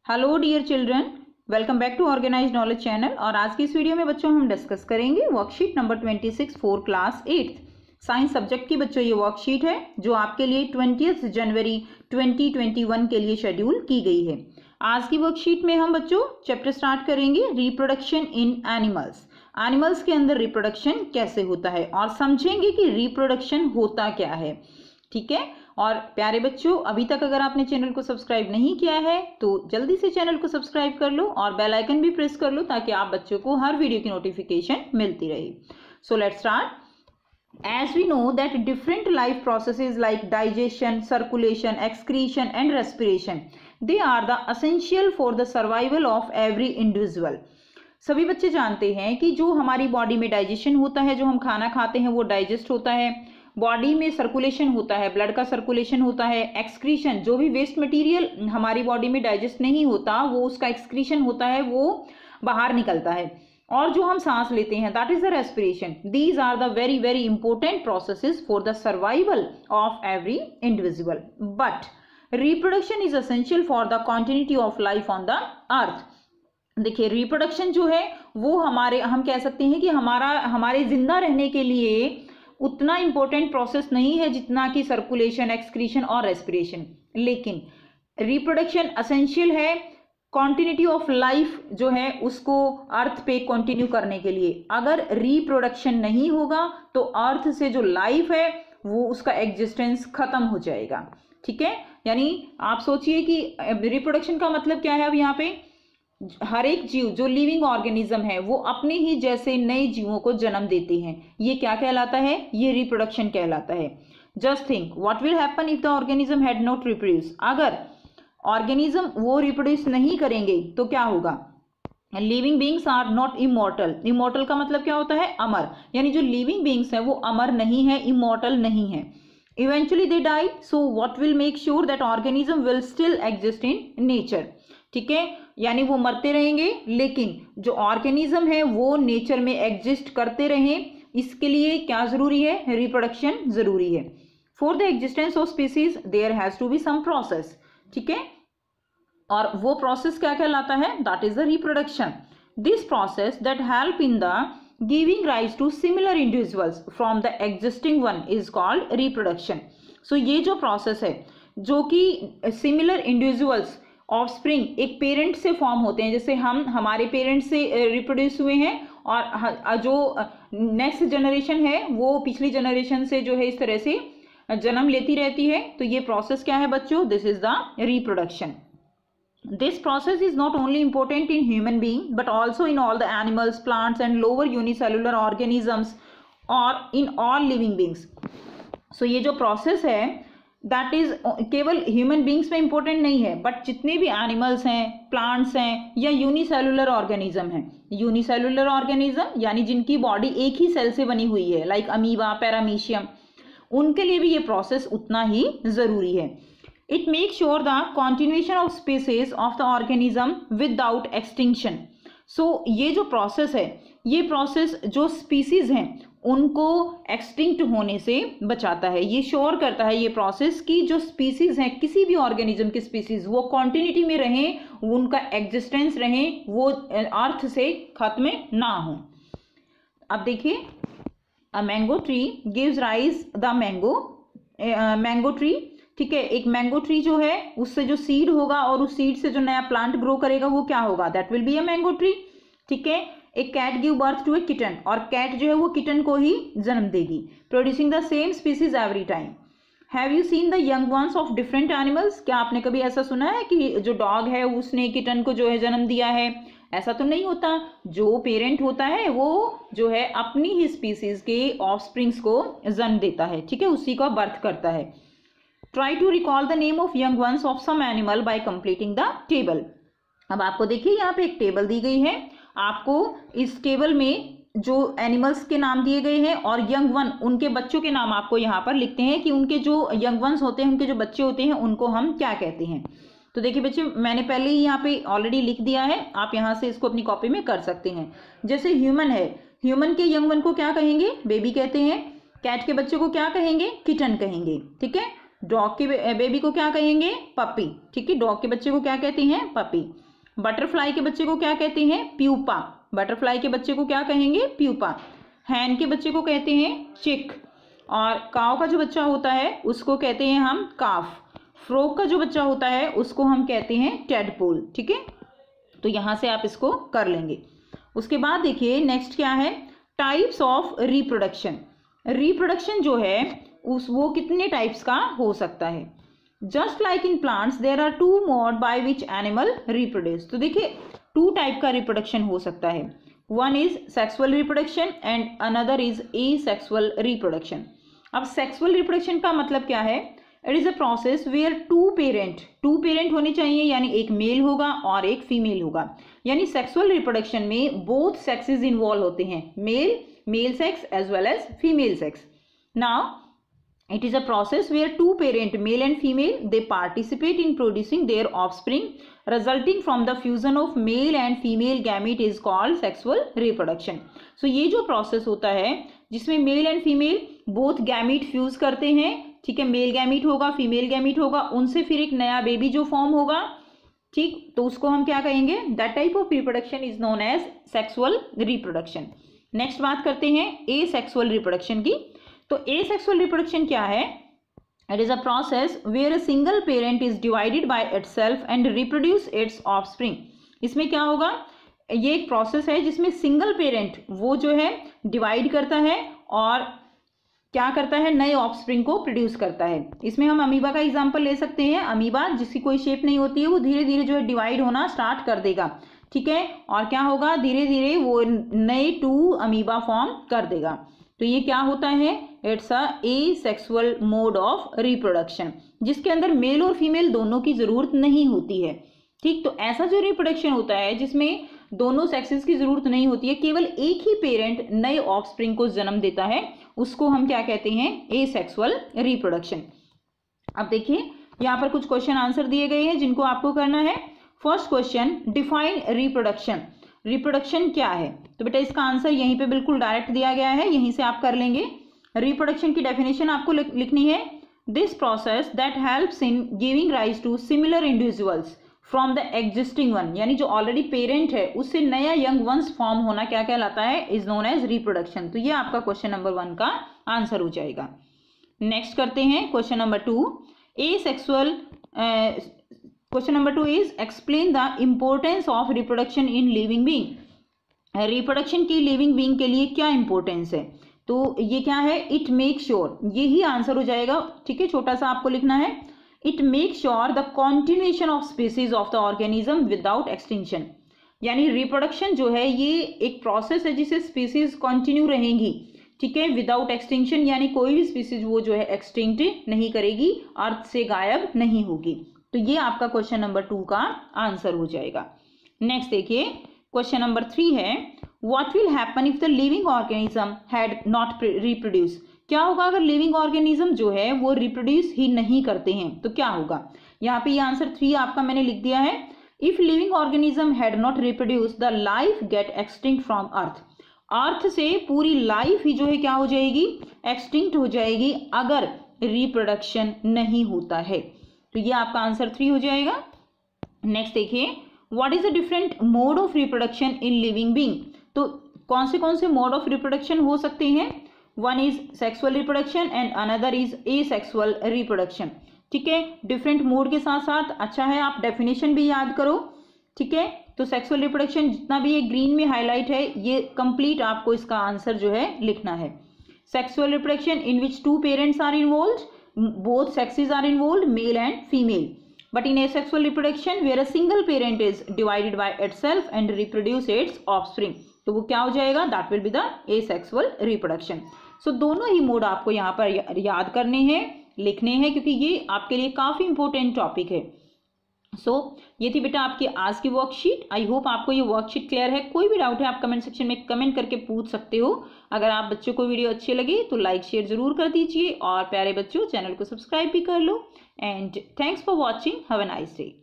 Hello dear children, welcome back to organised knowledge channel. और आज की इस वीडियो में बच्चों हम डिस्कस करेंगे worksheet number 26 for class 8 science subject की। बच्चों ये वर्कशीट है जो आपके लिए 20 जनवरी 2021 के लिए शेड्यूल की गई है। आज की वर्कशीट में हम बच्चों चैप्टर स्टार्ट करेंगे रिप्रोडक्शन इन एनिमल्स। एनिमल्स के अंदर रिप्रोडक्शन कैसे होता है और समझेंगे कि रिप्रोडक्शन होता क्या है। ठीक है। और प्यारे बच्चों, अभी तक अगर आपने चैनल को सब्सक्राइब नहीं किया है तो जल्दी से चैनल को सब्सक्राइब कर लो और बेल आइकन भी प्रेस कर लो ताकि आप बच्चों को हर वीडियो की नोटिफिकेशन मिलती रहे। So let's start. As we know that different life processes like digestion, circulation, excretion and respiration, they are the essential for the survival of every individual. सभी बच्चे जानते हैं कि जो हमारी बॉडी में डाइजेशन होता है, जो हम खाना खाते हैं वो डाइजेस्ट होता है, बॉडी में सर्कुलेशन होता है, ब्लड का सर्कुलेशन होता है, एक्सक्रीशन जो भी वेस्ट मटेरियल हमारी बॉडी में डाइजेस्ट नहीं होता वो उसका एक्सक्रीशन होता है, वो बाहर निकलता है, और जो हम सांस लेते हैं that is the respiration. These are the very very important processes for the survival of every individual. But reproduction is essential for the continuity of life on the earth. देखिए, रिप्रोडक्शन जो है वो हम कह सकते हैं कि हमारे जिंदा रहने के लिए उतना इंपॉर्टेंट प्रोसेस नहीं है जितना कि सर्कुलेशन, एक्सक्रीशन और रेस्पिरेशन, लेकिन रिप्रोडक्शन एसेंशियल है कॉन्टिन्यूटी ऑफ लाइफ जो है उसको अर्थ पे कंटिन्यू करने के लिए। अगर रिप्रोडक्शन नहीं होगा तो अर्थ से जो लाइफ है वो उसका एग्जिस्टेंस खत्म हो जाएगा। ठीक है, यानी आप सोचिए कि रिप्रोडक्शन का मतलब क्या है। अब यहाँ पे हर एक जीव जो लिविंग ऑर्गेनिज्म है वो अपने ही जैसे नए जीवों को जन्म देते हैं। ये क्या कहलाता है? ये रिप्रोडक्शन कहलाता है। Just think what will happen if the organism had not reproduce. अगर ऑर्गेनिज्म वो रिप्रोड्यूस नहीं करेंगे तो क्या होगा? Living beings are not immortal. Immortal का मतलब क्या होता है? अमर। यानी जो लिविंग बींग्स हैं वो अमर नहीं है, इमॉर्टल नहीं है। Eventually they die, so what will make sure that organism will still exist in nature. ठीक है, यानी वो मरते रहेंगे लेकिन जो ऑर्गेनिज्म है वो नेचर में एग्जिस्ट करते रहें। इसके लिए क्या जरूरी है? रिप्रोडक्शन जरूरी है। For the existence of species there has to be some process. ठीक है, और वो प्रोसेस क्या कहलाता है? That is the reproduction. This process that help in the giving rise to similar individuals from the existing one is called reproduction. So ये जो process है जो कि सिमिलर इंडिविजुअल्स ऑफस्प्रिंग एक पेरेंट से फॉर्म होते हैं, जैसे हम हमारे पेरेंट से रिप्रोड्यूस हुए हैं और जो नेक्स्ट जनरेशन है वो पिछली जनरेशन से जो है इस तरह से जन्म लेती रहती है। तो ये प्रोसेस क्या है बच्चों? This is the reproduction. This process is not only important in human being but also in all the animals, plants and lower unicellular organisms और इन ऑल लिविंग बींग्स। सो ये जो प्रोसेस है दैट इज केवल human beings में important नहीं है but जितने भी एनिमल्स हैं, प्लांट्स हैं या यूनिसेलुलर ऑर्गेनिज्म हैं। यूनिसेलुलर ऑर्गेनिज्म यानी जिनकी बॉडी एक ही सेल से बनी हुई है, लाइक अमीबा, पैरामीशियम, उनके लिए भी ये प्रोसेस उतना ही जरूरी है। It make sure the continuation of species of the organism without extinction. So ये जो प्रोसेस है, ये प्रोसेस जो स्पीसीज हैं उनको एक्सटिंक्ट होने से बचाता है। ये श्योर करता है ये प्रोसेस कि जो स्पीसीज हैं, किसी भी ऑर्गेनिज्म की स्पीसीज, वो कॉन्टिन्यूटी में रहें, उनका एग्जिस्टेंस रहें, वो अर्थ से खत्म ना हो। अब देखिए, अ mango tree gives rise the mango tree. ठीक है, एक मैंगो ट्री जो है उससे जो सीड होगा और उस सीड से जो नया प्लांट ग्रो करेगा वो क्या होगा? That will be a mango tree. ठीक है, एक cat give birth to a kitten, और कैट जो है वो किटन को ही जन्म देगी, producing the same species every time. Have you seen the young ones of different animals? क्या आपने कभी ऐसा सुना है कि जो डॉग है उसने किटन को जो है जन्म दिया है? ऐसा तो नहीं होता। जो पेरेंट होता है वो जो है अपनी ही स्पीसीज के ऑफस्प्रिंग्स को जन्म देता है। ठीक है, उसी का बर्थ करता है। Try to recall the name of young ones of some animal by completing the table. अब आपको देखिए यहाँ पे एक टेबल दी गई है, आपको इस टेबल में जो एनिमल्स के नाम दिए गए हैं और यंग वन उनके बच्चों के नाम आपको यहाँ पर लिखते हैं कि उनके जो यंग वंस होते हैं, उनके जो बच्चे होते हैं, उनको हम क्या कहते हैं। तो देखिए बच्चे, मैंने पहले ही यहाँ पे ऑलरेडी लिख दिया है, आप यहाँ से इसको अपनी कॉपी में कर सकते हैं। जैसे ह्यूमन है, ह्यूमन के यंग वन को क्या कहेंगे? बेबी कहते हैं। कैट के बच्चे को क्या कहेंगे? किटन कहेंगे। ठीक है, डॉग के बेबी को क्या कहेंगे? पपी। ठीक है, डॉग के बच्चे को क्या कहते हैं? पपी। बटरफ्लाई के बच्चे को क्या कहते हैं? प्यूपा। बटरफ्लाई के बच्चे को क्या कहेंगे? प्यूपा। हैन के बच्चे को कहते हैं चिक। और काव का जो बच्चा होता है उसको कहते हैं हम काफ। फ्रॉग का जो बच्चा होता है उसको हम कहते हैं टेडपोल। ठीक है, तो यहाँ से आप इसको कर लेंगे। उसके बाद देखिए नेक्स्ट क्या है? Types of reproduction. रिप्रोडक्शन जो है वो कितने टाइप्स का हो सकता है? Just like in plants there are 2 mode by which animal reproduce. तो देखिए 2 टाइप का रिप्रोडक्शन हो सकता है। One is sexual reproduction and another is asexual reproduction. अब सेक्सुअल रिप्रोडक्शन का मतलब क्या है? It is a process where two parent होने चाहिए, यानी एक मेल होगा और एक फीमेल होगा। यानी सेक्सुअल रिप्रोडक्शन में बोथ सेक्सेस इन्वॉल्व होते हैं, male sex as well as female sex. Now it is a process where 2 parent, male and female, they participate in producing their offspring resulting from the fusion of male and female gamete is called sexual reproduction. So ये जो process होता है जिसमें male and female both gamete fuse करते हैं, ठीक है, male gamete होगा, फीमेल गैमीट होगा, उनसे फिर एक नया बेबी जो फॉर्म होगा, ठीक, तो उसको हम क्या कहेंगे? That type of reproduction is known as sexual reproduction. Next बात करते हैं एसेक्सुअल रिप्रोडक्शन की। तो एसेक्सुअल रिप्रोडक्शन क्या है? It is a process where a single parent is divided by itself and reproduce its offspring. इसमें क्या होगा? ये एक प्रोसेस है जिसमें सिंगल पेरेंट वो जो है डिवाइड करता है और क्या करता है? नए ऑफस्प्रिंग को प्रोड्यूस करता है। इसमें हम अमीबा का एग्जांपल ले सकते हैं। अमीबा जिसकी कोई शेप नहीं होती है वो धीरे धीरे जो है डिवाइड होना स्टार्ट कर देगा, ठीक है, और क्या होगा? धीरे धीरे वो नए 2 अमीबा फॉर्म कर देगा। तो ये क्या होता है? It's a asexual mode of reproduction जिसके अंदर मेल और फीमेल दोनों की जरूरत नहीं होती है। ठीक, तो ऐसा जो रिप्रोडक्शन होता है जिसमें दोनों सेक्सेस की जरूरत नहीं होती है, केवल एक ही पेरेंट नए ऑफस्प्रिंग को जन्म देता है, उसको हम क्या कहते हैं? Asexual reproduction. अब देखिए यहाँ पर कुछ क्वेश्चन आंसर दिए गए हैं जिनको आपको करना है। First question, define reproduction. Reproduction क्या है? तो बेटा इसका आंसर यहीं पे बिल्कुल डायरेक्ट दिया गया है, यहीं से आप कर लेंगे। रिप्रोडक्शन की डेफिनेशन आपको लिखनी है, this process that helps in giving rise to similar individuals from the existing one, यानी जो ऑलरेडी पेरेंट है उससे नया यंग वंस फॉर्म होना क्या कहलाता है? Is known as reproduction. तो ये आपका क्वेश्चन नंबर 1 का आंसर हो जाएगा। नेक्स्ट करते हैं question number 2। Asexual question number 2 is explain the importance of reproduction in living being. Reproduction की लिविंग बीइंग के लिए क्या इंपॉर्टेंस है? तो ये क्या है? इट मेक श्योर, यही आंसर हो जाएगा, ठीक है, छोटा सा आपको लिखना है। It make sure the continuation of species of the organism without extinction. यानी रिप्रोडक्शन जो है ये एक प्रोसेस है जिससे स्पीसीज कंटिन्यू रहेंगी, ठीक है, विदाउट एक्सटिंक्शन, यानी कोई भी स्पीसीज वो जो है एक्सटिंक्ट नहीं करेगी, अर्थ से गायब नहीं होगी। तो ये आपका क्वेश्चन नंबर 2 का आंसर हो जाएगा। नेक्स्ट देखिए क्वेश्चन नंबर 3 है, what will happen if the living organism had not reproduce. क्या होगा अगर लिविंग ऑर्गेनिज्म जो है वो रिप्रोड्यूस ही नहीं करते हैं तो क्या होगा? यहाँ पे ये आंसर 3 आपका मैंने लिख दिया है। If living organism had not reproduce the life get extinct from earth. Earth से पूरी लाइफ ही जो है क्या हो जाएगी? एक्सटिंक्ट हो जाएगी अगर रिप्रोडक्शन नहीं होता है। तो ये आपका आंसर 3 हो जाएगा। नेक्स्ट देखिए, what is the different mode of reproduction in living being. तो कौन से मोड ऑफ रिप्रोडक्शन हो सकते हैं? One is sexual reproduction and another is asexual reproduction, ठीक है। डिफरेंट मोड के साथ साथ अच्छा है आप डेफिनेशन भी याद करो, ठीक है। तो सेक्सुअल रिप्रोडक्शन जितना भी ये ग्रीन में हाईलाइट है ये कंप्लीट आपको इसका आंसर जो है लिखना है। Sexual reproduction in which 2 parents are involved, both sexes are involved, male and female. But in asexual reproduction where a single parent is divided by itself and reproduce its offspring, तो वो क्या हो जाएगा? That will be the asexual reproduction. So दोनों ही mode आपको यहाँ पर याद करने हैं, लिखने हैं, क्योंकि ये आपके लिए काफ़ी इंपॉर्टेंट टॉपिक है। ये थी बेटा आपकी आज की वर्कशीट। आई होप आपको ये वर्कशीट क्लियर है। कोई भी डाउट है आप कमेंट सेक्शन में कमेंट करके पूछ सकते हो। अगर आप बच्चों को वीडियो अच्छी लगी तो लाइक शेयर जरूर कर दीजिए और प्यारे बच्चों चैनल को सब्सक्राइब भी कर लो। And thanks for watching, have a nice day.